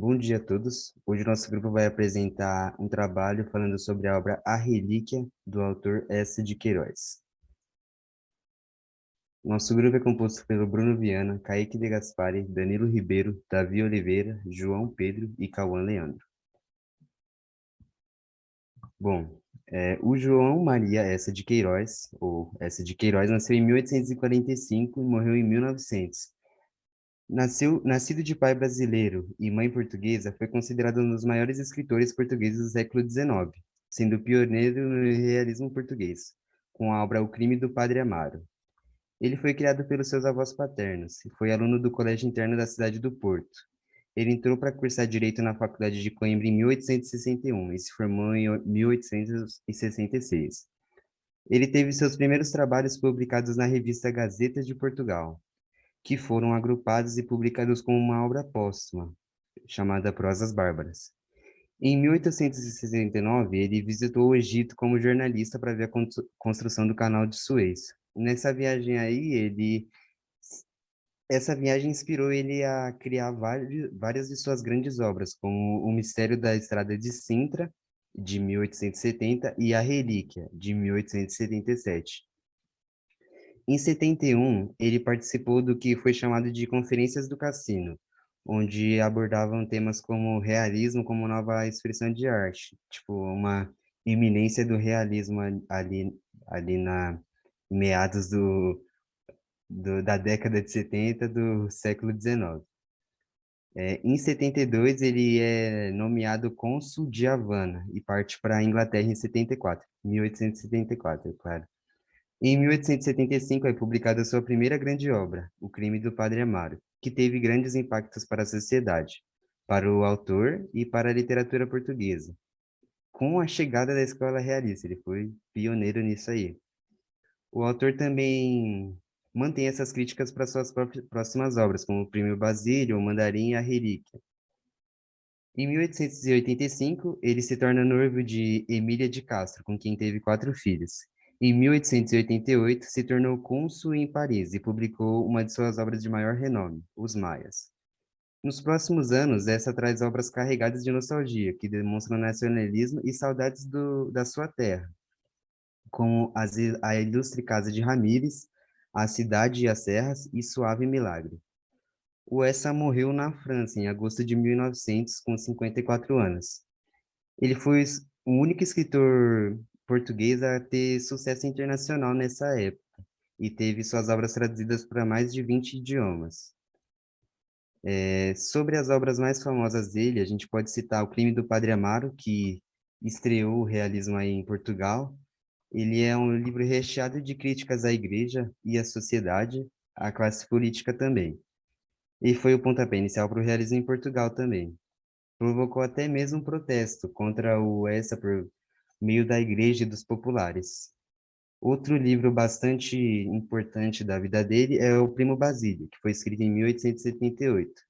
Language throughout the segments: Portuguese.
Bom dia a todos. Hoje o nosso grupo vai apresentar um trabalho falando sobre a obra A Relíquia, do autor S. de Queiroz. Nosso grupo é composto pelo Bruno Viana, Kaique de Gaspari, Danilo Ribeiro, Davi Oliveira, João Pedro e Cauã Leandro. Bom, o João Maria S. de Queiroz, ou S. de Queiroz, nasceu em 1845 e morreu em 1900. Nascido de pai brasileiro e mãe portuguesa, foi considerado um dos maiores escritores portugueses do século XIX, sendo pioneiro no realismo português, com a obra O Crime do Padre Amaro. Ele foi criado pelos seus avós paternos e foi aluno do Colégio Interno da cidade do Porto. Ele entrou para cursar Direito na Faculdade de Coimbra em 1861 e se formou em 1866. Ele teve seus primeiros trabalhos publicados na revista Gazeta de Portugal, que foram agrupados e publicados como uma obra póstuma, chamada Prosas Bárbaras. Em 1869, ele visitou o Egito como jornalista para ver a construção do Canal de Suez. Nessa viagem aí, essa viagem inspirou ele a criar várias de suas grandes obras, como O Mistério da Estrada de Sintra, de 1870, e A Relíquia, de 1877. Em 71, ele participou do que foi chamado de Conferências do Cassino, onde abordavam temas como realismo como nova expressão de arte, tipo uma iminência do realismo ali na meados da década de 70 do século XIX. Em 72, ele é nomeado cônsul de Havana e parte para a Inglaterra em 74, 1874, claro. Em 1875 é publicada sua primeira grande obra, O Crime do Padre Amaro, que teve grandes impactos para a sociedade, para o autor e para a literatura portuguesa. Com a chegada da escola realista, ele foi pioneiro nisso aí. O autor também mantém essas críticas para suas próximas obras, como O Prêmio Basílio, O Mandarim e A Relíquia. Em 1885, ele se torna noivo de Emília de Castro, com quem teve 4 filhos. Em 1888, se tornou cônsul em Paris e publicou uma de suas obras de maior renome, Os Maias. Nos próximos anos, essa traz obras carregadas de nostalgia, que demonstram nacionalismo e saudades da sua terra, como a Ilustre Casa de Ramírez, A Cidade e as Serras e Suave Milagre. O Essa morreu na França, em agosto de 1900, com 54 anos. Ele foi o único escritor português a ter sucesso internacional nessa época e teve suas obras traduzidas para mais de 20 idiomas. Sobre as obras mais famosas dele, a gente pode citar O Crime do Padre Amaro, que estreou o realismo aí em Portugal. Ele é um livro recheado de críticas à igreja e à sociedade, à classe política também. E foi o pontapé inicial para o realismo em Portugal também. Provocou até mesmo um protesto contra o essa por meio da igreja e dos populares. Outro livro bastante importante da vida dele é O Primo Basílio, que foi escrito em 1878.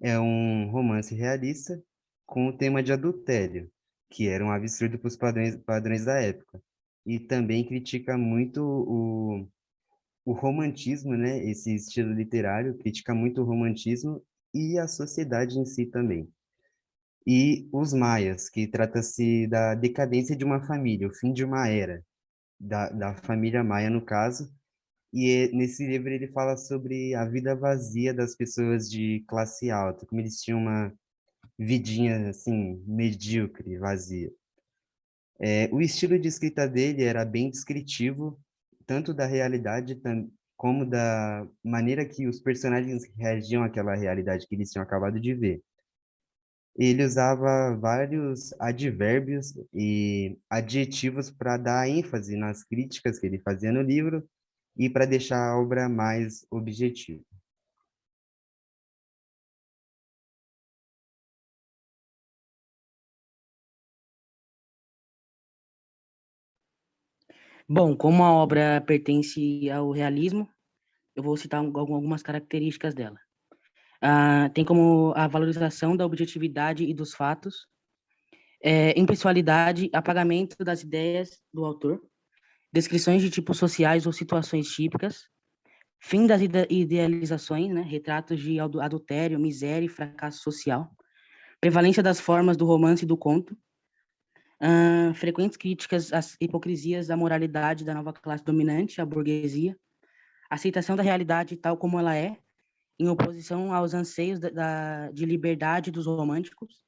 É um romance realista com o tema de adultério, que era um absurdo para os padrões da época. E também critica muito o romantismo, né? Esse estilo literário critica muito o romantismo e a sociedade em si também. E Os Maias, que trata-se da decadência de uma família, o fim de uma era, da família Maia, no caso. E nesse livro ele fala sobre a vida vazia das pessoas de classe alta, como eles tinham uma vidinha, assim, medíocre, vazia. O estilo de escrita dele era bem descritivo, tanto da realidade como da maneira que os personagens reagiam àquela realidade que eles tinham acabado de ver. Ele usava vários advérbios e adjetivos para dar ênfase nas críticas que ele fazia no livro e para deixar a obra mais objetiva. Bom, como a obra pertence ao realismo, eu vou citar algumas características dela. Tem como a valorização da objetividade e dos fatos, impessoalidade, apagamento das ideias do autor, descrições de tipos sociais ou situações típicas, fim das idealizações, né, retratos de adultério, miséria e fracasso social, prevalência das formas do romance e do conto, frequentes críticas às hipocrisias da moralidade da nova classe dominante, a burguesia, aceitação da realidade tal como ela é, em oposição aos anseios de liberdade dos românticos,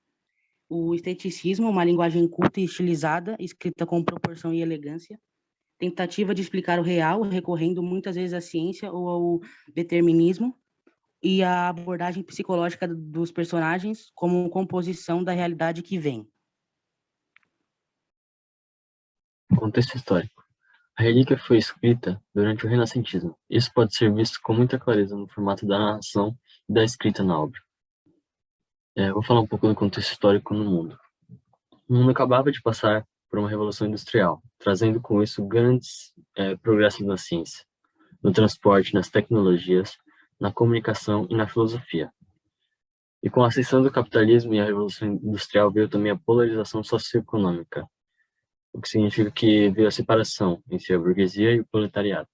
o esteticismo, uma linguagem culta e estilizada, escrita com proporção e elegância, tentativa de explicar o real, recorrendo muitas vezes à ciência ou ao determinismo, e a abordagem psicológica dos personagens como composição da realidade que vem. Contexto histórico. A relíquia foi escrita durante o Renascentismo. Isso pode ser visto com muita clareza no formato da narração e da escrita na obra. Vou falar um pouco do contexto histórico no mundo. O mundo acabava de passar por uma revolução industrial, trazendo com isso grandes progressos na ciência, no transporte, nas tecnologias, na comunicação e na filosofia. E com a ascensão do capitalismo e a revolução industrial veio também a polarização socioeconômica, o que significa que veio a separação entre a burguesia e o proletariado.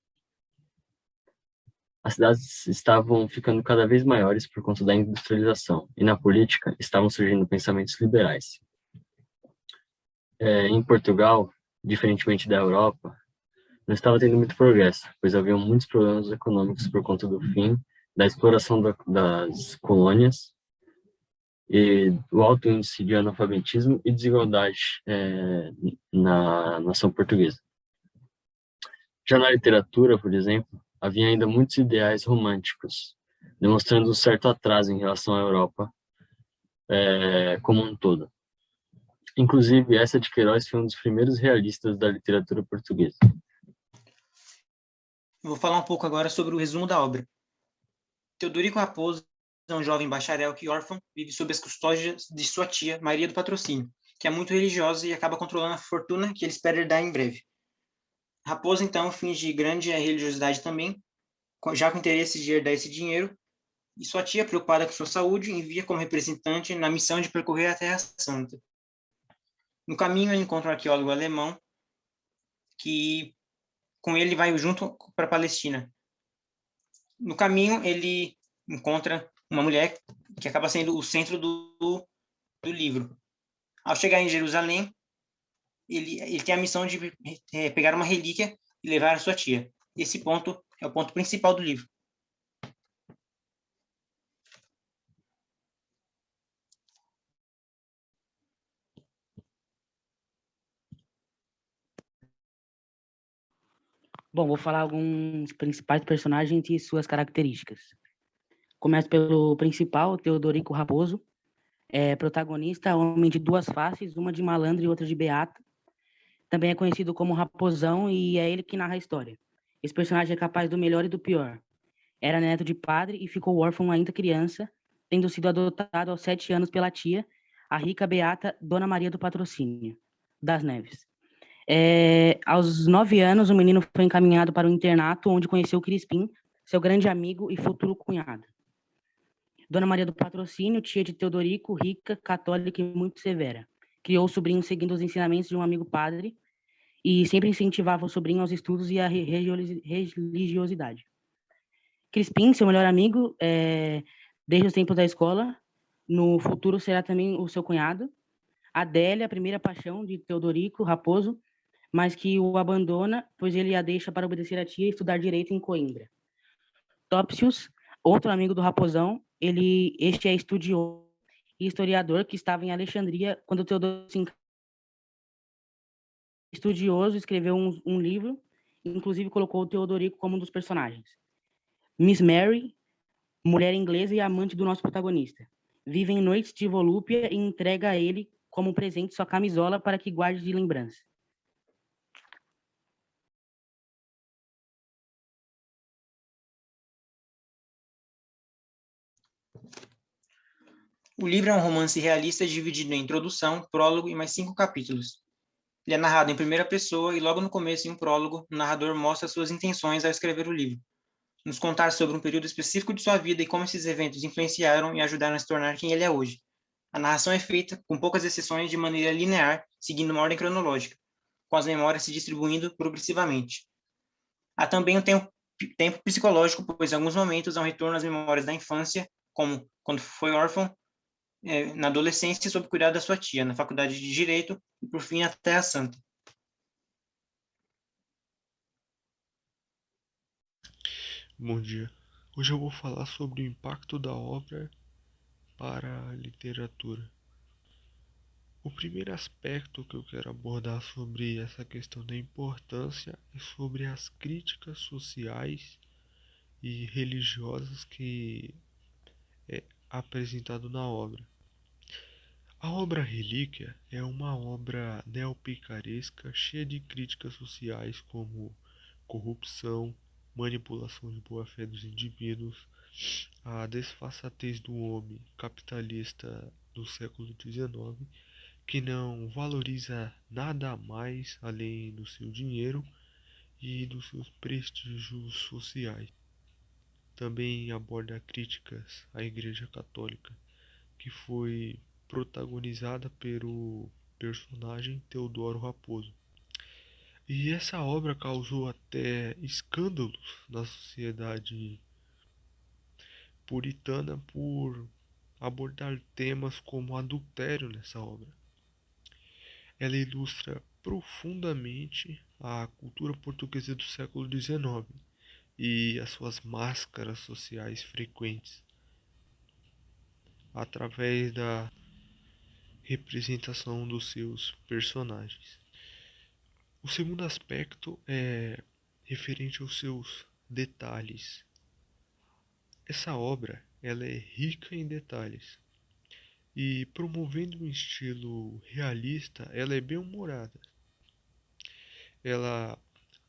As cidades estavam ficando cada vez maiores por conta da industrialização, e na política estavam surgindo pensamentos liberais. Em Portugal, diferentemente da Europa, não estava tendo muito progresso, pois havia muitos problemas econômicos por conta do fim da exploração das colônias e o alto índice de analfabetismo e desigualdade na nação portuguesa. Já na literatura, por exemplo, havia ainda muitos ideais românticos, demonstrando um certo atraso em relação à Europa como um todo. Inclusive, Eça de Queiroz foi um dos primeiros realistas da literatura portuguesa. Eu vou falar um pouco agora sobre o resumo da obra. Teodorico Raposo é um jovem bacharel que, órfão, vive sob as custódias de sua tia, Maria do Patrocínio, que é muito religiosa e acaba controlando a fortuna que ele espera herdar em breve. Raposo, então, finge grande religiosidade também, já com interesse de herdar esse dinheiro, e sua tia, preocupada com sua saúde, envia como representante na missão de percorrer a Terra Santa. No caminho, ele encontra um arqueólogo alemão que, com ele, vai junto para a Palestina. No caminho, ele encontra uma mulher que acaba sendo o centro do livro. Ao chegar em Jerusalém, ele tem a missão de pegar uma relíquia e levar a sua tia. Esse ponto é o ponto principal do livro. Bom, vou falar alguns principais personagens e suas características. Começo pelo principal, Teodorico Raposo, protagonista, homem de duas faces, uma de malandro e outra de beata. Também é conhecido como Raposão e é ele que narra a história. Esse personagem é capaz do melhor e do pior. Era neto de padre e ficou órfão ainda criança, tendo sido adotado aos 7 anos pela tia, a rica beata Dona Maria do Patrocínio, das Neves. Aos 9 anos, o menino foi encaminhado para um internato onde conheceu Crispim, seu grande amigo e futuro cunhado. Dona Maria do Patrocínio, tia de Teodorico, rica, católica e muito severa. Criou o sobrinho seguindo os ensinamentos de um amigo padre e sempre incentivava o sobrinho aos estudos e à religiosidade. Crispim, seu melhor amigo, desde os tempos da escola, no futuro será também o seu cunhado. Adélia, a primeira paixão de Teodorico Raposo, mas que o abandona, pois ele a deixa para obedecer a tia e estudar direito em Coimbra. Topsius, outro amigo do Raposão, este é estudioso e historiador que estava em Alexandria quando Teodorico se estudioso, escreveu um livro, inclusive colocou o Teodorico como um dos personagens. Miss Mary, mulher inglesa e amante do nosso protagonista, vive em noites de volúpia e entrega a ele como presente sua camisola para que guarde de lembrança. O livro é um romance realista dividido em introdução, prólogo e mais 5 capítulos. Ele é narrado em primeira pessoa e logo no começo, em um prólogo, o narrador mostra suas intenções ao escrever o livro, nos contar sobre um período específico de sua vida e como esses eventos influenciaram e ajudaram a se tornar quem ele é hoje. A narração é feita, com poucas exceções, de maneira linear, seguindo uma ordem cronológica, com as memórias se distribuindo progressivamente. Há também um tempo psicológico, pois em alguns momentos há um retorno às memórias da infância, como quando foi órfão, na adolescência, sob cuidado da sua tia, na faculdade de Direito e, por fim, na Terra Santa. Bom dia. Hoje eu vou falar sobre o impacto da obra para a literatura. O primeiro aspecto que eu quero abordar sobre essa questão da importância é sobre as críticas sociais e religiosas que é apresentado na obra. A obra Relíquia é uma obra neopicaresca cheia de críticas sociais como corrupção, manipulação de boa-fé dos indivíduos, a desfaçatez do homem capitalista do século XIX, que não valoriza nada mais além do seu dinheiro e dos seus prestígios sociais. Também aborda críticas à Igreja Católica, que foi protagonizada pelo personagem Teodoro Raposo. E essa obra causou até escândalos na sociedade puritana por abordar temas como adultério nessa obra. Ela ilustra profundamente a cultura portuguesa do século XIX e as suas máscaras sociais frequentes, através da representação dos seus personagens. O segundo aspecto é referente aos seus detalhes. Essa obra ela é rica em detalhes e, promovendo um estilo realista, ela é bem-humorada. Ela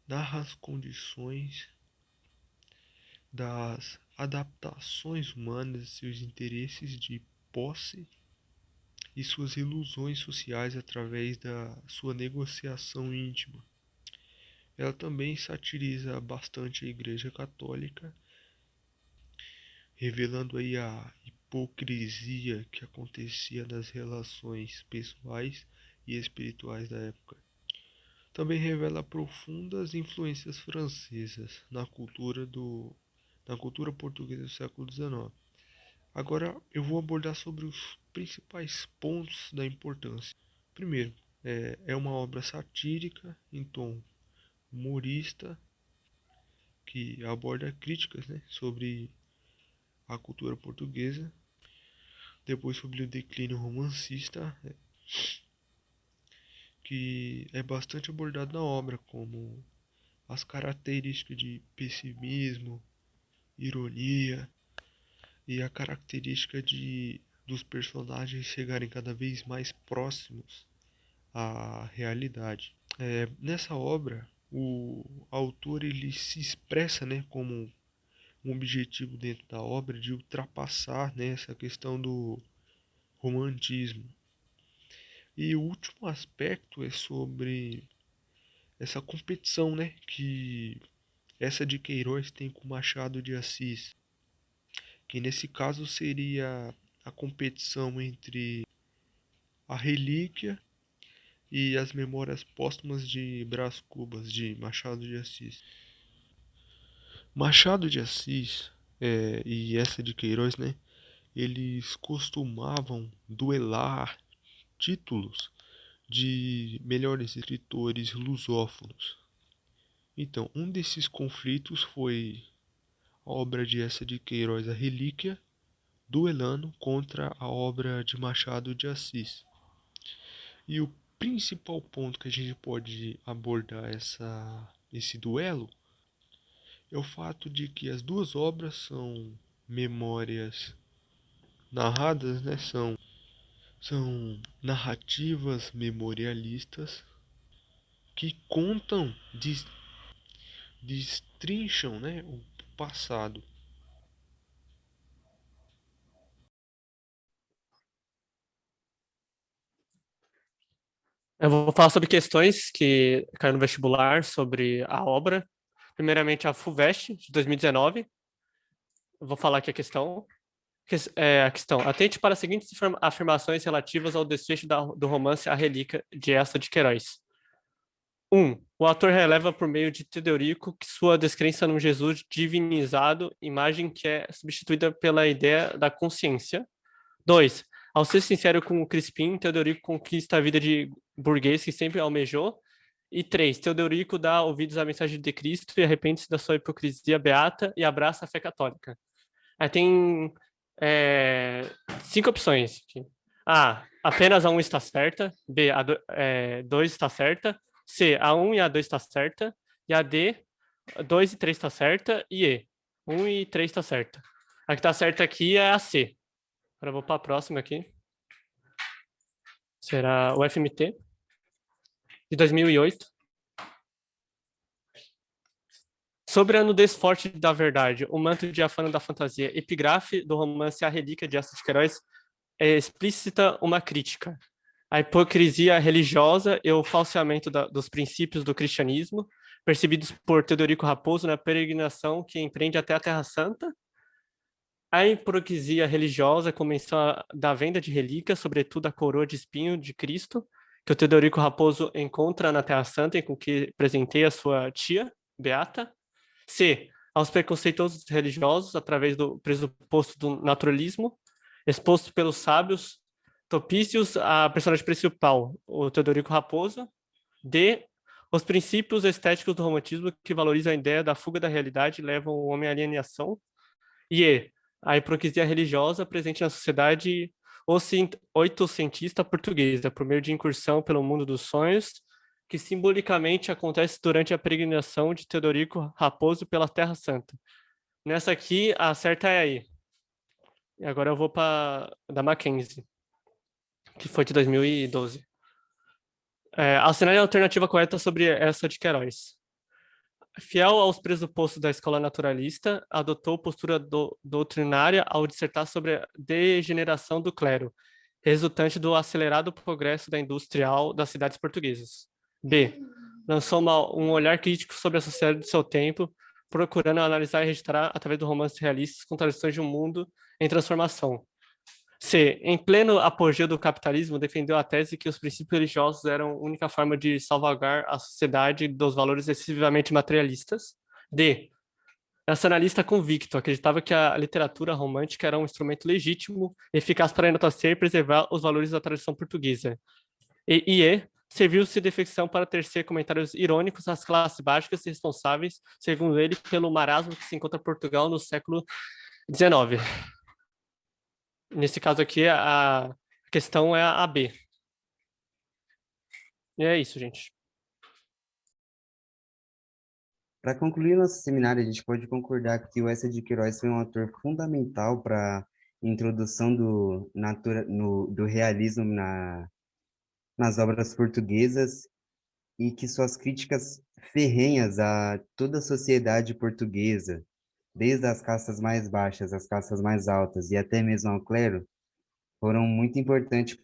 narra as condições das adaptações humanas, seus interesses de posse e suas ilusões sociais através da sua negociação íntima. Ela também satiriza bastante a Igreja Católica, revelando aí a hipocrisia que acontecia nas relações pessoais e espirituais da época. Também revela profundas influências francesas na cultura portuguesa do século XIX. Agora eu vou abordar sobre os principais pontos da importância. Primeiro, é uma obra satírica em tom humorista que aborda críticas, né, sobre a cultura portuguesa. Depois, sobre o declínio romancista, que é bastante abordado na obra, como as características de pessimismo, ironia e a característica dos personagens chegarem cada vez mais próximos à realidade. Nessa obra, o autor ele se expressa, né, como um objetivo dentro da obra de ultrapassar, né, essa questão do romantismo. E o último aspecto é sobre essa competição, né, que essa de Queiroz tem com Machado de Assis, que nesse caso seria a competição entre a Relíquia e as Memórias Póstumas de Brás Cubas, de Machado de Assis. Machado de Assis e essa de Queiroz, né, eles costumavam duelar títulos de melhores escritores lusófonos. Então, um desses conflitos foi a obra de essa de Queiroz, A Relíquia, duelando contra a obra de Machado de Assis. E o principal ponto que a gente pode abordar esse duelo é o fato de que as duas obras são memórias narradas, né? São narrativas memorialistas que contam, destrincham, né, o passado. Eu vou falar sobre questões que caíram no vestibular sobre a obra. Primeiramente, a FUVEST, de 2019. Eu vou falar aqui a questão. A questão. Atente para as seguintes afirmações relativas ao desfecho do romance A Relíquia, de Eça de Queiroz. 1. O autor releva por meio de Teodorico que sua descrença num Jesus divinizado, imagem que é substituída pela ideia da consciência. 2. Ao ser sincero com o Crispim, Teodorico conquista a vida de burguês que sempre almejou. E 3, Teodorico dá ouvidos à mensagem de Cristo e arrepende-se da sua hipocrisia beata e abraça a fé católica. Aí tem 5 opções aqui. A, apenas a 1 está certa. B, a 2 está certa. C, a 1 e a 2 está certa. E a D, 2 e 3 está certa. E E, 1 e 3 está certa. A que está certa aqui é a C. Agora eu vou para a próxima aqui. Será o FMT, de 2008. Sobre a nudez forte da verdade, o manto diafano da fantasia, epigrafe do romance A Relíquia de Eça de Queiroz, é explícita uma crítica à hipocrisia religiosa e o falseamento dos princípios do cristianismo, percebidos por Teodorico Raposo na peregrinação que empreende até a Terra Santa. A hipocrisia religiosa começou da venda de relíquias, sobretudo a coroa de espinho de Cristo, que o Teodorico Raposo encontra na Terra Santa e com que presenteia sua tia, Beata. C, aos preconceituosos religiosos, através do pressuposto do naturalismo, exposto pelos sábios Topícios, a personagem principal, o Teodorico Raposo. D, os princípios estéticos do romantismo que valorizam a ideia da fuga da realidade e levam o homem à alienação. E E, a hipocrisia religiosa presente na sociedade oitocentista portuguesa, por meio de incursão pelo mundo dos sonhos, que simbolicamente acontece durante a peregrinação de Teodorico Raposo pela Terra Santa. Nessa aqui, a certa é aí. E agora eu vou para da Mackenzie, que foi de 2012. Assinale a alternativa correta sobre essa de Queiroz. Fiel aos pressupostos da escola naturalista, adotou postura doutrinária ao dissertar sobre a degeneração do clero, resultante do acelerado progresso da industrial das cidades portuguesas. B, lançou um olhar crítico sobre a sociedade do seu tempo, procurando analisar e registrar, através do romance realista, contradições de um mundo em transformação. C, em pleno apogeu do capitalismo, defendeu a tese que os princípios religiosos eram a única forma de salvaguardar a sociedade dos valores excessivamente materialistas. D, nacionalista convicto, acreditava que a literatura romântica era um instrumento legítimo, eficaz para enaltecer e preservar os valores da tradição portuguesa. E serviu-se de ficção para tecer comentários irônicos às classes baixas e responsáveis, segundo ele, pelo marasmo que se encontra em Portugal no século XIX. Nesse caso aqui, a questão é a B. E é isso, gente. Para concluir nosso seminário, a gente pode concordar que o Eça de Queiroz foi um ator fundamental para a introdução do realismo nas obras portuguesas e que suas críticas ferrenhas a toda a sociedade portuguesa, desde as castas mais baixas às castas mais altas e até mesmo ao clero, foram muito importantes